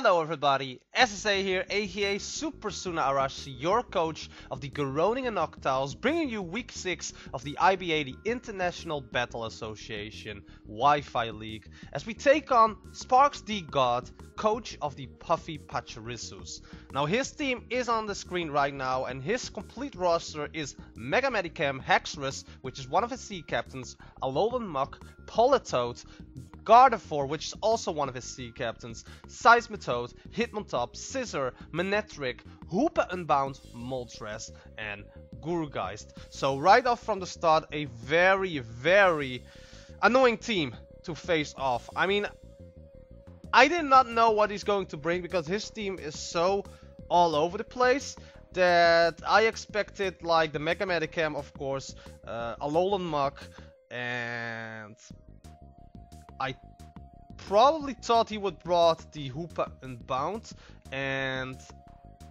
Hello everybody, SSA here, aka Super Suna Arashi, your coach of the Groningen Noctowls, bringing you week 6 of the IBA, the International Battle Association Wi-Fi League, as we take on SparksTheGod, coach of the Puffy Pachirisus. Now his team is on the screen right now, and his complete roster is Mega Medicam, Hexrus, which is one of his sea captains, Alolan Muck, Politoad, Gardevoir, which is also one of his sea captains, Seismitoad, Hitmontop, Scissor, Manectric, Hoopa Unbound, Moltres, and Gurugeist. So right off from the start, a very annoying team to face off. I mean, I did not know what he's going to bring because his team is so all over the place that I expected like the Mega Medicam, of course, Alolan Muck, and I probably thought he would brought the Hoopa Unbound, and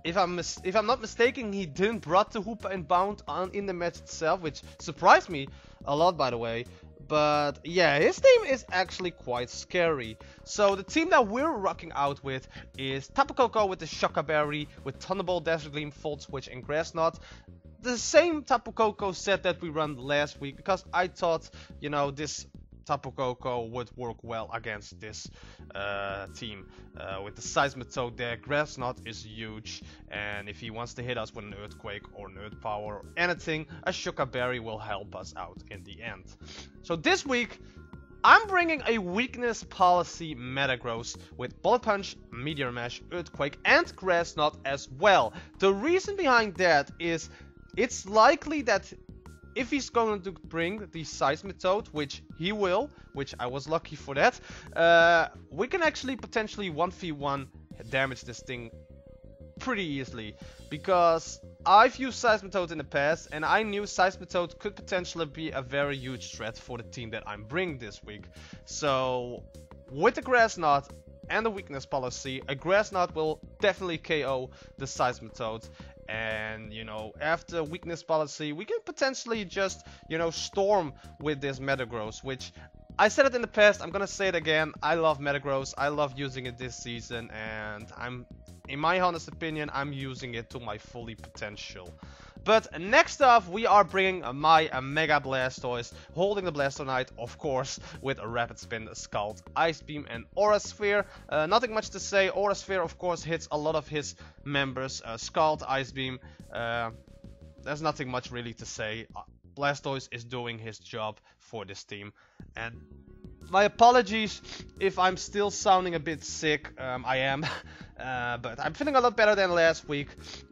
if I'm not mistaken, he didn't brought the Hoopa Unbound in the match itself, which surprised me a lot, by the way. But yeah, his team is actually quite scary. So the team that we're rocking out with is Tapu Koko with the Shocker Berry, with Thunderbolt, Desert Gleam, Volt Switch, and Grass Knot. The same Tapu Koko set that we ran last week, because I thought, you know, this Tapu Koko would work well against this team. With the Seismitoad there, Grass Knot is huge, and if he wants to hit us with an Earthquake or an Earth Power or anything, a Shocker Berry will help us out in the end. So this week, I'm bringing a weakness policy Metagross with Bullet Punch, Meteor Mash, Earthquake, and Grass Knot as well. The reason behind that is it's likely that if he's going to bring the Seismitoad, which he will, which I was lucky for that, we can actually potentially 1v1 damage this thing pretty easily. Because I've used Seismitoad in the past, and I knew Seismitoad could potentially be a very huge threat for the team that I'm bringing this week. So with the Grass Knot and the weakness policy, a Grass Knot will definitely KO the Seismitoad. And, you know, after weakness policy, we can potentially just, you know, storm with this Metagross, which I said it in the past, I'm gonna say it again. I love Metagross, I love using it this season, and in my honest opinion, I'm using it to my fully potential. But next up, we are bringing my Mega Blastoise, holding the Blastonite, of course, with a Rapid Spin, Scald, Ice Beam, and Aura Sphere. Nothing much to say. Aura Sphere, of course, hits a lot of his members. Scald, Ice Beam, there's nothing much really to say. Blastoise is doing his job for this team. And my apologies if I'm still sounding a bit sick. I am. But I'm feeling a lot better than last week.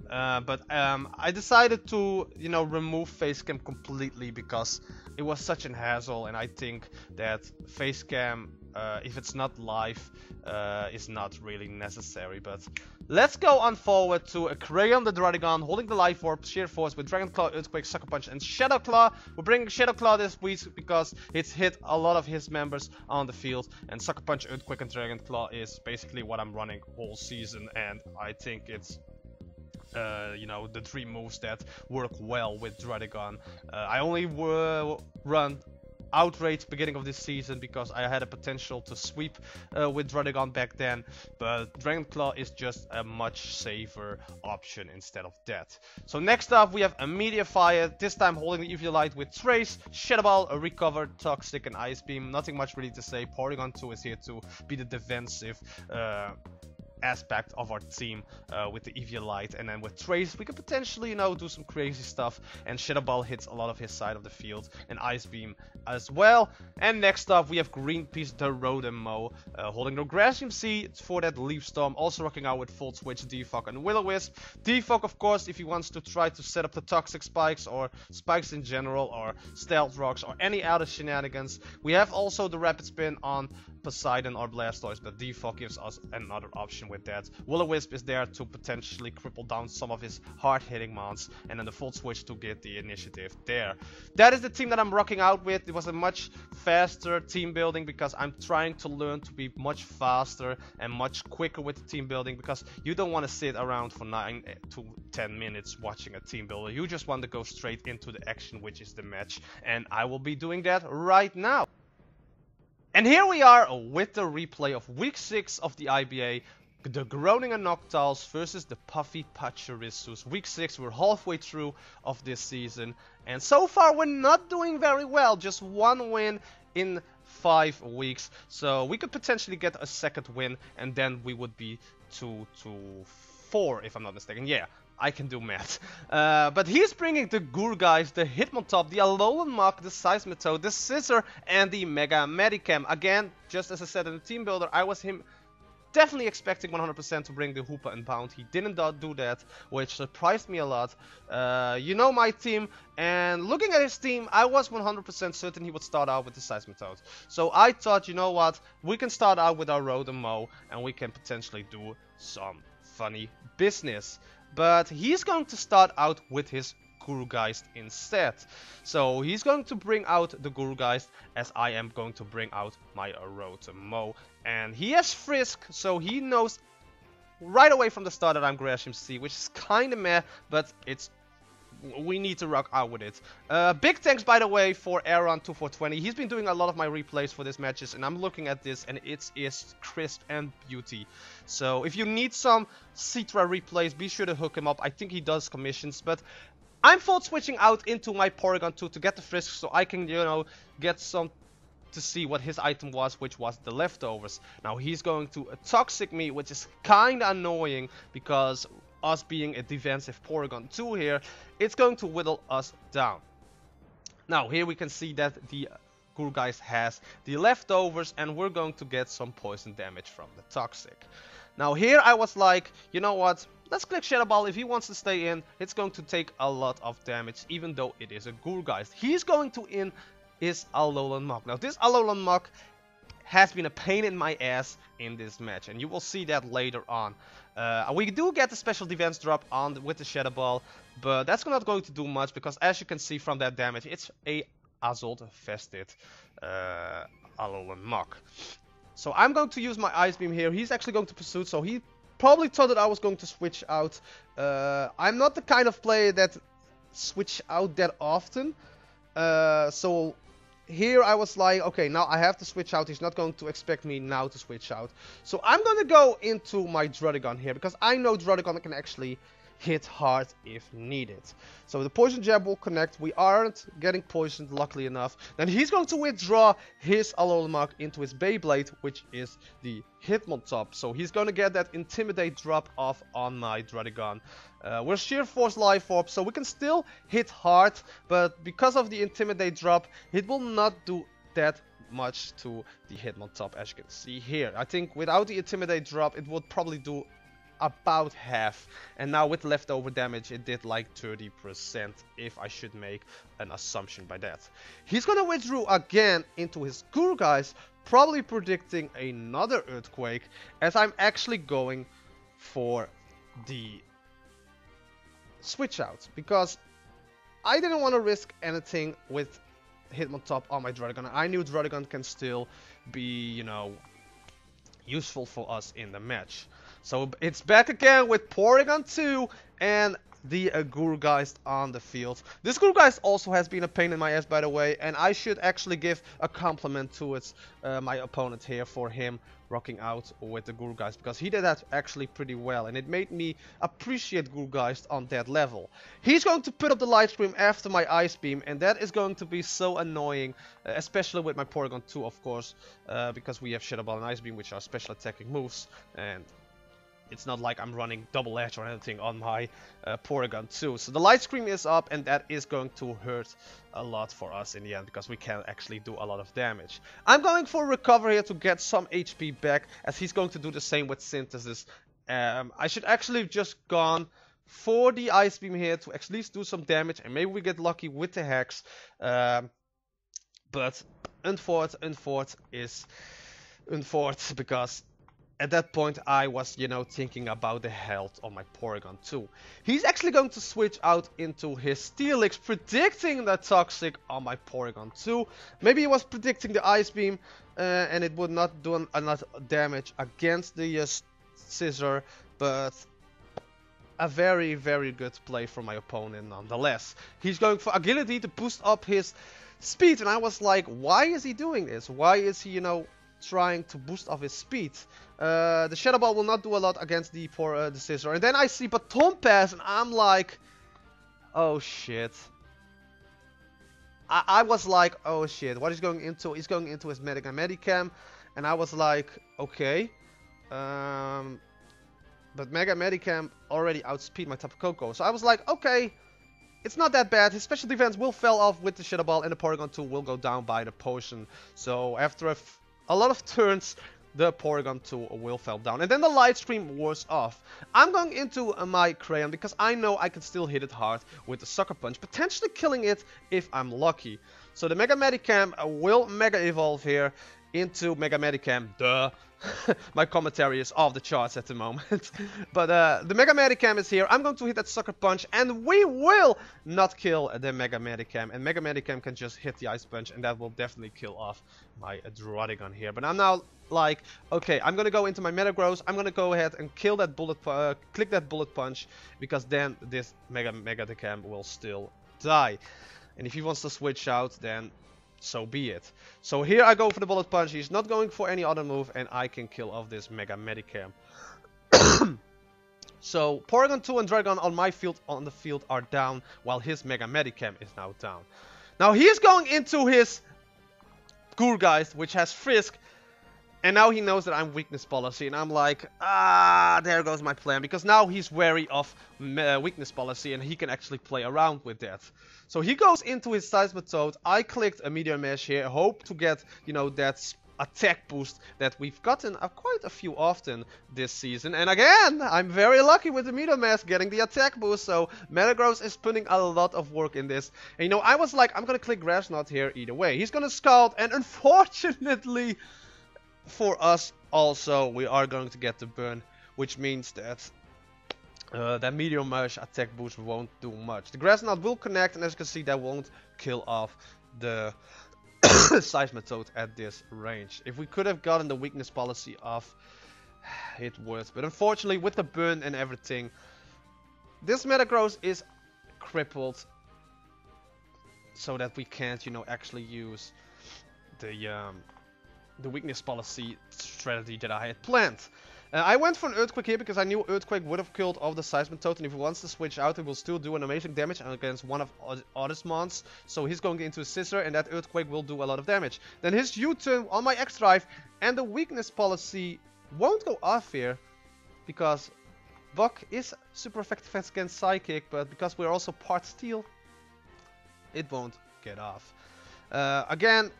But I decided to, you know, remove Facecam completely because it was such an hassle, and I think that Facecam, if it's not live, is not really necessary. But let's go on forward to a Crayon the Dragon holding the Life Orb, Sheer Force with Dragon Claw, Earthquake, Sucker Punch, and Shadow Claw. We're bringing Shadow Claw this week because it's hit a lot of his members on the field, and Sucker Punch, Earthquake, and Dragon Claw is basically what I'm running all season, and I think it's you know, the 3 moves that work well with Dragon. I only run Outrage beginning of this season because I had a potential to sweep with Dragon back then, but Dragon Claw is just a much safer option instead of that. So next up we have a Meteor Fire, this time holding the Eviolite with Trace, Shadow Ball, a Recover, Toxic, and Ice Beam. Nothing much really to say. Porygon 2 is here to be the defensive aspect of our team with the Eviolite, and then with Trace we could potentially, you know, do some crazy stuff, and Shadow Ball hits a lot of his side of the field, and Ice Beam as well. And next up we have Greenpeace the Rodemo holding the Grassium Seed for that Leaf Storm, also rocking out with Volt Switch, Defog, and Will-O-Wisp. Defog, of course, if he wants to try to set up the Toxic Spikes or Spikes in general, or Stealth Rocks, or any other shenanigans. We have also the Rapid Spin on Poseidon or Blastoise, but Defog gives us another option with that. Will-O-Wisp is there to potentially cripple down some of his hard-hitting mons, and then the Volt Switch to get the initiative there. That is the team that I'm rocking out with. It was a much faster team building because I'm trying to learn to be much faster and much quicker with the team building, because you don't want to sit around for 9 to 10 minutes watching a team builder. You just want to go straight into the action, which is the match, and I will be doing that right now. And here we are with the replay of week 6 of the IBA the Groningen Noctowls versus the Puffy Pachirisus. Week 6, we're halfway through of this season, and so far we're not doing very well. Just one win in 5 weeks, so we could potentially get a second win, and then we would be 2-4 if I'm not mistaken. Yeah, I can do math. But he's bringing the Gurgeist, the Hitmontop, the Alolan Mach, the Seismitoad, the Scissor, and the Mega Medicam. Again, just as I said in the team builder, I was definitely expecting 100% to bring the Hoopa and Bound. He didn't do that, which surprised me a lot. You know my team, and looking at his team, I was 100% certain he would start out with the Seismitoad. So I thought, you know what, we can start out with our Rotom, and we can potentially do some funny business. But he's going to start out with his Gurgeist instead. So he's going to bring out the Gurgeist, as I am going to bring out my Rotom. And he has Frisk, so he knows right away from the start that I'm Gresham C, which is kinda meh, but we need to rock out with it. Big thanks, by the way, for Aaron2420. He's been doing a lot of my replays for these matches, and I'm looking at this, and it is crisp and beauty. So if you need some Citra replays, be sure to hook him up. I think he does commissions, but I'm fault switching out into my Porygon 2 to get the Frisk, so I can, you know, get some to see what his item was, which was the leftovers. Now he's going to Toxic me, which is kinda annoying, because us being a defensive Porygon 2 here, it's going to whittle us down. Now here we can see that the Gurgeist has the leftovers, and we're going to get some poison damage from the Toxic. Now here I was like, you know what, let's click Shadow Ball. If he wants to stay in, it's going to take a lot of damage, even though it is a Gurgeist. He's going to in his Alolan Mach. Now this Alolan Mach has been a pain in my ass in this match, and you will see that later on. We do get the special defense drop on with the Shadow Ball, but that's not going to do much, because as you can see from that damage, it's a Azult Fested Alolan Mach. So I'm going to use my Ice Beam here. He's actually going to Pursuit, so he probably thought that I was going to switch out. I'm not the kind of player that switch out that often, so here I was like, okay, now I have to switch out. He's not going to expect me now to switch out. So I'm going to go into my Druddigon here, because I know Druddigon can actually hit hard if needed. So the Poison Jab will connect. We aren't getting poisoned, luckily enough. Then he's going to withdraw his Alolan Mach into his Beyblade, which is the Hitmontop. So he's going to get that Intimidate drop off on my Druddigon. We're Sheer Force Life Orb, so we can still hit hard, but because of the Intimidate drop, it will not do that much to the Hitmontop, as you can see here. I think without the Intimidate drop, it would probably do about half, and now with leftover damage it did like 30%, if I should make an assumption by that. He's gonna withdraw again into his Gurgeist, probably predicting another Earthquake, as I'm actually going for the switch out, because I didn't want to risk anything with Hitmontop on my Druddigon. I knew Druddigon can still be, you know, useful for us in the match. So it's back again with Porygon 2 and the Gurgeist on the field. This Gurgeist also has been a pain in my ass, by the way, and I should actually give a compliment to my opponent here for him rocking out with the Gurgeist, because he did that actually pretty well, and it made me appreciate Gurgeist on that level. He's going to put up the Light Scream after my Ice Beam, and that is going to be so annoying, especially with my Porygon 2, of course, because we have Shadow Ball and Ice Beam, which are special attacking moves, and it's not like I'm running double edge or anything on my Porygon 2. So the Light Scream is up, and that is going to hurt a lot for us in the end, because we can actually do a lot of damage. I'm going for Recover here to get some HP back, as he's going to do the same with Synthesis. I should actually have just gone for the Ice Beam here to at least do some damage, and maybe we get lucky with the Hex. But Unfort is Unfort, because at that point I was, you know, thinking about the health of my Porygon 2. He's actually going to switch out into his Steelix, predicting the Toxic on my Porygon 2. Maybe he was predicting the Ice Beam, and it would not do enough damage against the Scissor, but a very, very good play from my opponent nonetheless. He's going for Agility to boost up his speed, and I was like, why is he doing this? Why is he, you know, trying to boost off his speed. The Shadow Ball will not do a lot against the Scissor. And then I see Baton Pass, and I'm like, oh shit. I was like, oh shit, what he's going into? He's going into his Medicam, and I was like, okay. But Mega Medicam already outspeed my Tapu Koko. So I was like, okay, it's not that bad. His special defense will fall off with the Shadow Ball, and the Porygon 2 will go down by the potion. So after a lot of turns, the Porygon 2 will fall down. And then the Light Stream wears off. I'm going into my Crayon because I know I can still hit it hard with the Sucker Punch, potentially killing it if I'm lucky. So the Mega Medicam will Mega Evolve here into Mega Medicam. Duh. My commentary is off the charts at the moment. But the Mega Medicam is here. I'm going to hit that Sucker Punch, and we will not kill the Mega Medicam. And Mega Medicam can just hit the Ice Punch, and that will definitely kill off my Draudigon here. But I'm now like, okay, I'm gonna go into my Metagross. I'm gonna go ahead and kill that click that Bullet Punch, because then this Mega Medicam will still die. And if he wants to switch out, then so be it. So here I go for the Bullet Punch. He's not going for any other move, and I can kill off this Mega Medicam. So Porygon 2 and Dragon on the field are down, while his Mega Medicam is now down. Now he's going into his Gourgeist, which has Frisk, and now he knows that I'm Weakness Policy, and I'm like, there goes my plan, because now he's wary of Weakness Policy, and he can actually play around with that. So he goes into his Seismitoad. I clicked a Meteor Mash here, hope to get, you know, that attack boost that we've gotten quite a few often this season. And again, I'm very lucky with the Meteor Mash getting the attack boost, so Metagross is putting a lot of work in this. And you know, I was like, I'm gonna click Grass Knot here either way. He's gonna Scald, and unfortunately for us also, we are going to get the burn, which means that that Meteor Mash attack boost won't do much. The Grass Knot will connect, and as you can see, that won't kill off the Seismitoad at this range. If we could have gotten the Weakness Policy off, it would. But unfortunately, with the burn and everything, this Metagross is crippled, so that we can't, you know, actually use the Weakness Policy strategy that I had planned. I went for an Earthquake here because I knew Earthquake would have killed off the Seismitoad, and if he wants to switch out, it will still do an amazing damage against one of Oddysmons. So he's going into a Scissor, and that Earthquake will do a lot of damage. Then his U-turn on my X-Drive, and the Weakness Policy won't go off here, because Buck is super effective against Psychic, but because we're also part Steel, it won't get off. Again,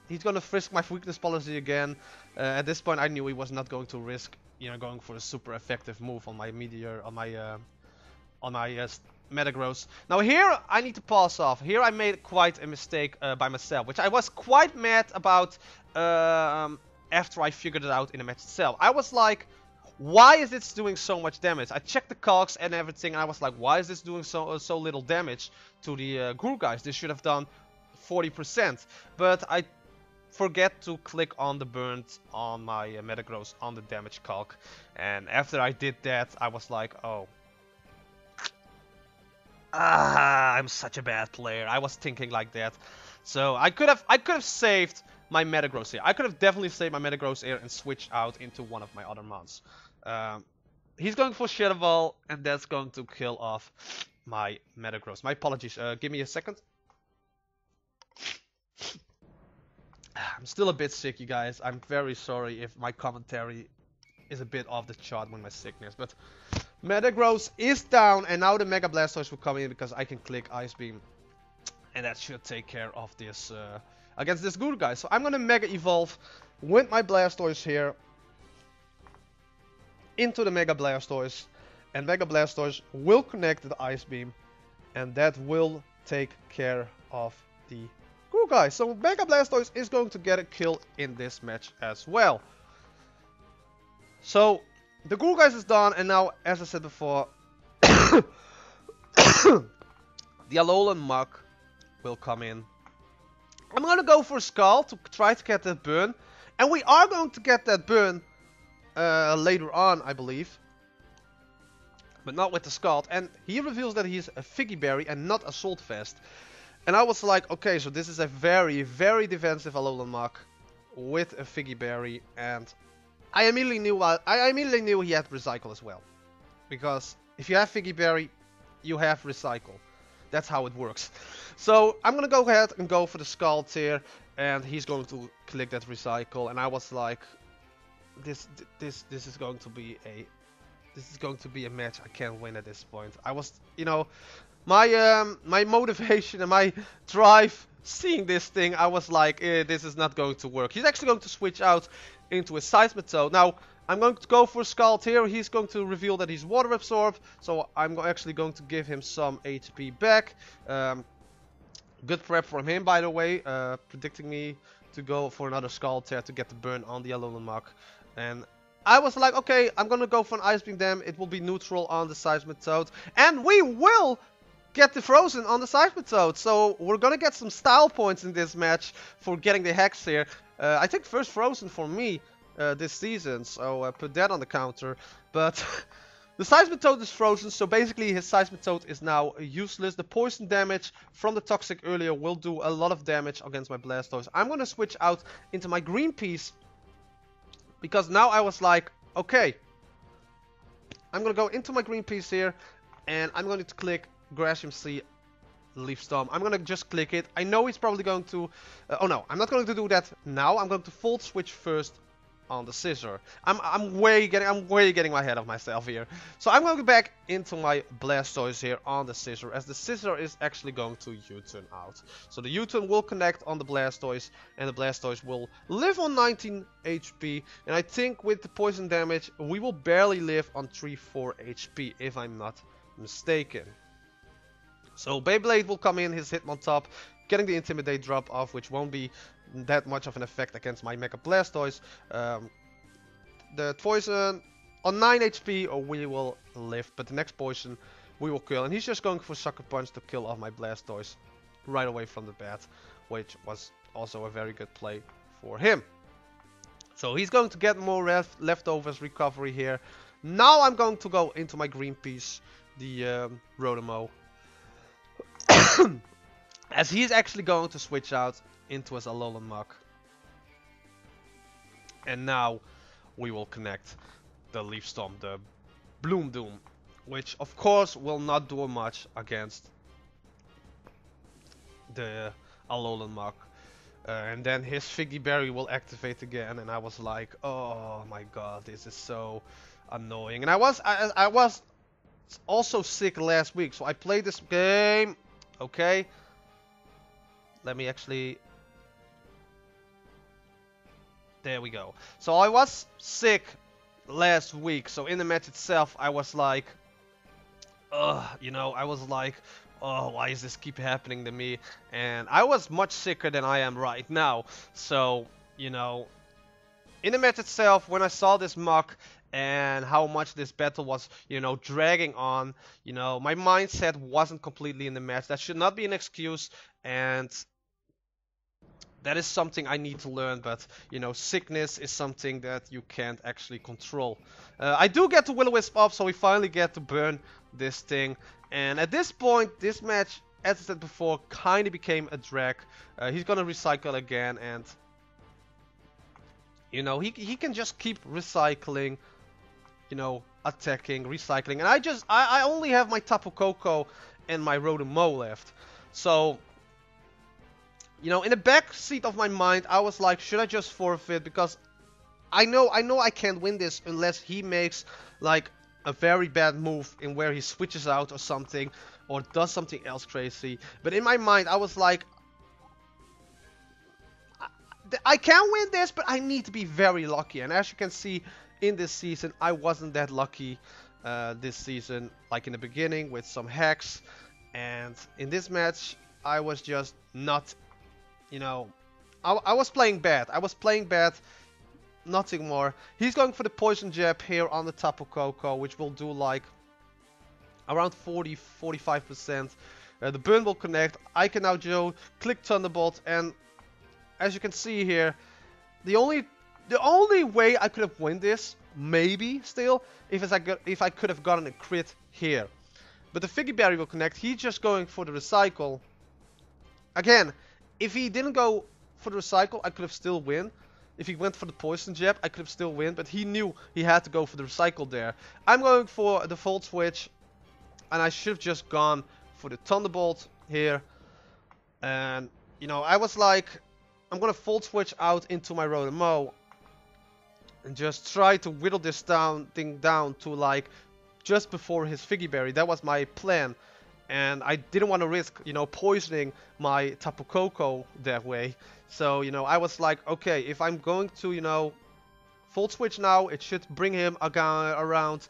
he's gonna Frisk my Weakness Policy again. At this point, I knew he was not going to risk, you know, going for a super effective move on my Meteor, on my Metagross. Now here, I need to pass off. Here I made quite a mistake by myself, which I was quite mad about after I figured it out in the match itself. I was like, why is this doing so much damage? I checked the calcs and everything, and I was like, why is this doing so little damage to the Gourgeist? This should have done 40%. But I forget to click on the burns on my Metagross on the damage calc, and after I did that, I was like, oh, I'm such a bad player. I was thinking like that. So I could have saved my Metagross here. I could have definitely saved my Metagross here and switched out into one of my other mons. He's going for Shadow Ball, and that's going to kill off my Metagross. My apologies. Give me a second. I'm still a bit sick, you guys. I'm very sorry if my commentary is a bit off the chart with my sickness. But Metagross is down, and now the Mega Blastoise will come in because I can click Ice Beam. And that should take care of this against this Gourgeist. So I'm going to Mega Evolve with my Blastoise here into the Mega Blastoise. And Mega Blastoise will connect to the Ice Beam. And that will take care of the Gourgeist. So Mega Blastoise is going to get a kill in this match as well. So the Gourgeist is done, and now, as I said before, the Alolan Muk will come in. I'm gonna go for Skull to try to get that burn, and we are going to get that burn later on, I believe. But not with the Scald, and he reveals that he's a Figgy Berry and not a Salt Vest. And I was like, okay, so this is a very, very defensive Alolan Muk. with a Figgy Berry, and I immediately knew he had Recycle as well. Because if you have Figgy Berry, you have Recycle. That's how it works. So I'm gonna go ahead and go for the Scald here, and he's going to click that Recycle, and I was like, this is going to be a match I can't win at this point. I was, you know, my motivation and my drive seeing this thing, I was like, this is not going to work. He's actually going to switch out into a Seismitoad. Now I'm going to go for Scald here. He's going to reveal that he's water absorbed, so I'm actually going to give him some HP back. Good prep from him, by the way, predicting me to go for another Scald here to get the burn on the Alolan Muk. And I was like, okay, I'm gonna go for an Ice Beam Dam. It will be neutral on the Seismitoad, and we will get the Frozen on the Seismitoad. So we're gonna get some style points in this match for getting the Hex here. I think first Frozen for me this season, so put that on the counter. But the Seismitoad is frozen, so basically his Seismitoad is now useless. The poison damage from the Toxic earlier will do a lot of damage against my Blastoise. I'm gonna switch out into my Green Piece, because now I was like, okay, I'm gonna go into my Green Piece here, and I'm going to click Grass MC Leaf Storm. I'm gonna just click it. I know he's probably going to... oh no, I'm not going to do that now. I'm going to Volt Switch first on the Scissor. I'm way getting my head of myself here. So I'm going to go back into my Blastoise here on the Scissor, as the Scissor is actually going to U-turn out. So the U-turn will connect on the Blastoise, and the Blastoise will live on 19 HP. And I think with the poison damage, we will barely live on 3-4 HP, if I'm not mistaken. So Beyblade will come in, his Hitmontop, getting the Intimidate drop off, which won't be that much of an effect against my Mega Blastoise. The poison on 9 HP, or we will live, but the next poison we will kill. And he's just going for Sucker Punch to kill off my Blastoise right away from the bat, which was also a very good play for him. So he's going to get more leftovers recovery here. Now I'm going to go into my Green Piece, the Rotomo, as he's actually going to switch out into his Alolan Muk. And now we will connect the Leaf Storm, the Bloom Doom, which of course will not do much against the Alolan Muk. And then his Figgy Berry will activate again, and I was like, oh my god, this is so annoying. And I was also sick last week, so I played this game. Okay, let me actually... there we go. So I was sick last week, so in the match itself I was like, you know, I was like, oh, why does this keep happening to me? And I was much sicker than I am right now. So, you know, in the match itself, when I saw this Muk and how much this battle was, you know, dragging on, you know, my mindset wasn't completely in the match. That should not be an excuse, and that is something I need to learn. But, you know, sickness is something that you can't actually control. I do get the Will-O-Wisp up, so we finally get to burn this thing. And at this point, this match, as I said before, kind of became a drag. He's gonna recycle again, and you know, he can just keep recycling, you know, attacking, recycling. And I only have my Tapu Koko and my Rotomo left. So, you know, in the back seat of my mind, I was like, should I just forfeit? Because I know I can't win this unless he makes like a very bad move in where he switches out or something, or does something else crazy. But in my mind, I was like, I can win this, but I need to be very lucky. And as you can see in this season, I wasn't that lucky this season, like in the beginning with some hacks. And in this match, I was just not, you know, I was playing bad. I was playing bad, nothing more. He's going for the Poison Jab here on the Tapu Koko, which will do like around 40-45%. The burn will connect. I can now click Thunderbolt, and as you can see here, the only way I could have won this, maybe still, if I could have gotten a crit here. But the Figgy Berry will connect. He's just going for the Recycle. Again, if he didn't go for the Recycle, I could have still win. if he went for the poison jab, I could have still win, but he knew he had to go for the recycle there. I'm going for the volt switch, and I should have just gone for the thunderbolt here. And, you know, I was like, I'm gonna volt switch out into my Rotomo and just try to whittle this thing down to like just before his Figgy Berry. That was my plan. And I didn't want to risk, you know, poisoning my Tapu Koko that way. So, you know, I was like, okay, if I'm going to, you know, volt switch now, it should bring him around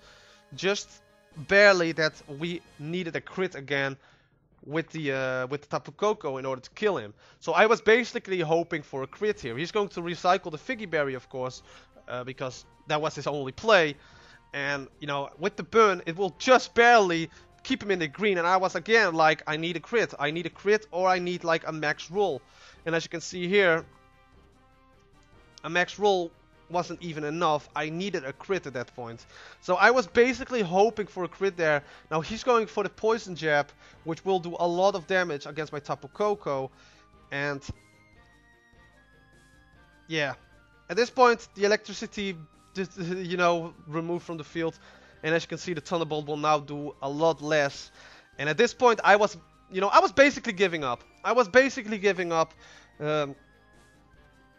just barely that we needed a crit again with the Tapu Koko in order to kill him. So I was basically hoping for a crit here. He's going to recycle the Figgy Berry, of course, because that was his only play. And, you know, with the burn, it will just barely keep him in the green. And I was again like, I need a crit. I need a crit, or I need like a max roll. And as you can see here, a max roll wasn't even enough. I needed a crit at that point. So I was basically hoping for a crit there. Now he's going for the poison jab, which will do a lot of damage against my Tapu Koko. And yeah, at this point the electricity, you know, removed from the field. And as you can see, the Thunderbolt will now do a lot less. And at this point I was, you know, I was basically giving up. I was basically giving up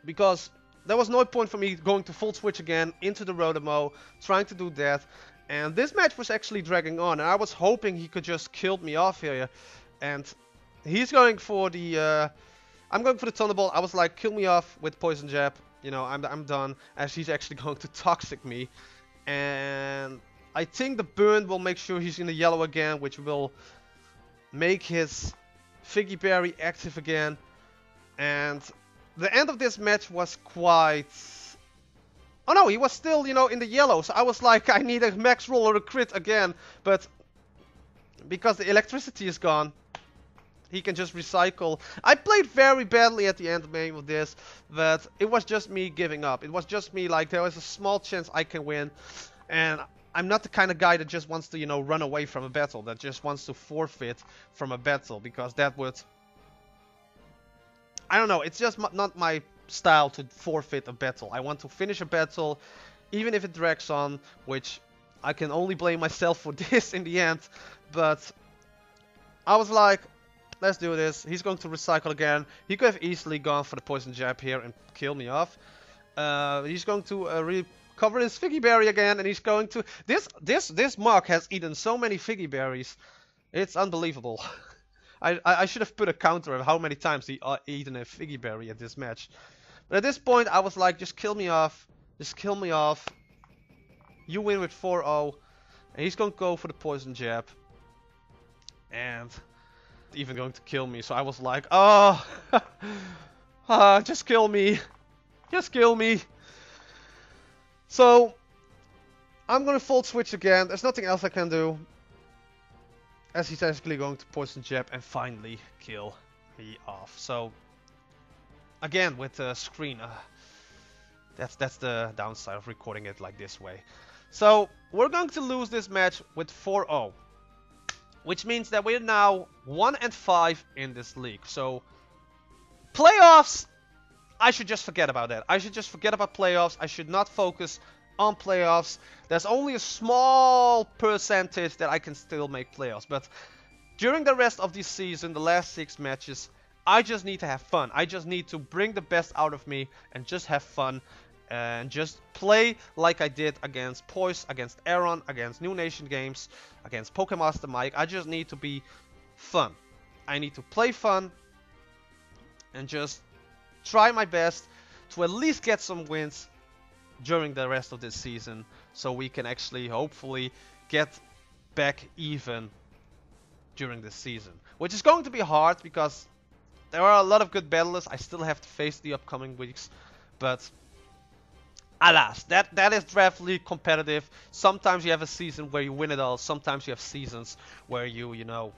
because there was no point for me going to full switch again into the Rotomo, trying to do that. And this match was actually dragging on, and I was hoping he could just kill me off here. And he's going for the I'm going for the Thunderbolt. I was like, kill me off with poison jab. You know, I'm done, as he's actually going to toxic me. And I think the burn will make sure he's in the yellow again, which will make his Figgy Berry active again. And the end of this match was quite... Oh no, he was still, you know, in the yellow. So I was like, I need a max roll or a crit again. But because the electricity is gone, he can just recycle. I played very badly at the end of this, but it was just me giving up. It was just me like, there was a small chance I can win. And I'm not the kind of guy that just wants to, you know, run away from a battle. That just wants to forfeit from a battle. Because that would... I don't know, it's just not my style to forfeit a battle. I want to finish a battle, even if it drags on, which I can only blame myself for this in the end. But I was like, let's do this. He's going to recycle again. He could have easily gone for the poison jab here and kill me off. He's going to recover his Figgy Berry again, and he's going to... This Mug has eaten so many Figgy Berries. It's unbelievable. I should have put a counter of how many times he eaten a Figgy Berry at this match. But at this point I was like, just kill me off. Just kill me off. You win with 4-0. And he's going to go for the poison jab. And even going to kill me. So I was like, oh, just kill me. Just kill me. So I'm going to full switch again. There's nothing else I can do. As he's actually going to poison jab and finally kill me off. So again with the screen, that's the downside of recording it like this way. So we're going to lose this match with 4-0, which means that we're now 1-5 in this league. So playoffs, I should just forget about that. I should just forget about playoffs. I should not focus on playoffs. There's only a small percentage that I can still make playoffs, but during the rest of this season, the last 6 matches, I just need to have fun. I just need to bring the best out of me and just have fun and just play like I did against Poise, against Aaron, against New Nation Games, against Pokemaster Mike. I just need to be fun. I need to play fun and just try my best to at least get some wins during the rest of this season, so we can actually hopefully get back even during this season, which is going to be hard because there are a lot of good battlers I still have to face the upcoming weeks. But alas, that is draft league competitive. Sometimes you have a season where you win it all, sometimes you have seasons where you know,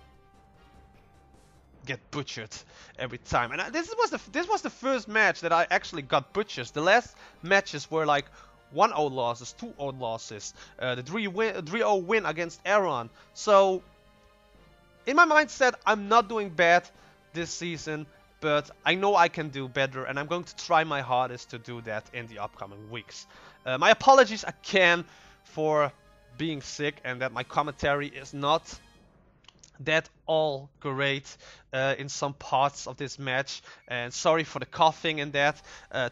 get butchered every time. And this was the first match that I actually got butchered. The last matches were like 1-0 losses, 2-0 losses, the 3-0 win against Aaron. So in my mindset, I'm not doing bad this season, but I know I can do better, and I'm going to try my hardest to do that in the upcoming weeks. My apologies again for being sick and that my commentary is not that all great in some parts of this match, and sorry for the coughing and that.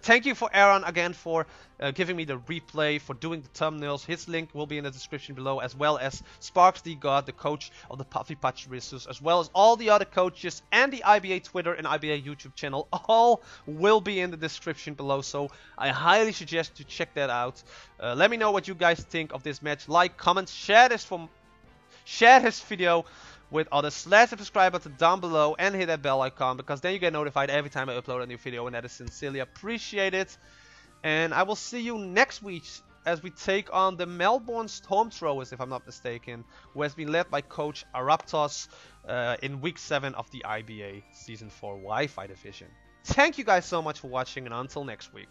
Thank you for Aaron again for giving me the replay, for doing the thumbnails. His link will be in the description below, as well as SparksTheGod, the coach of the Puffy Pachirisus, as well as all the other coaches and the IBA Twitter and IBA YouTube channel. All will be in the description below, so I highly suggest you check that out. Let me know what you guys think of this match. Like, comment, share this video with others, slash the subscribe button down below and hit that bell icon, because then you get notified every time I upload a new video, and that is sincerely appreciated. And I will see you next week as we take on the Melbourne Stormthrowers, if I'm not mistaken, who has been led by Coach Araptos in week 7 of the IBA Season 4 Wi-Fi Division. Thank you guys so much for watching, and until next week.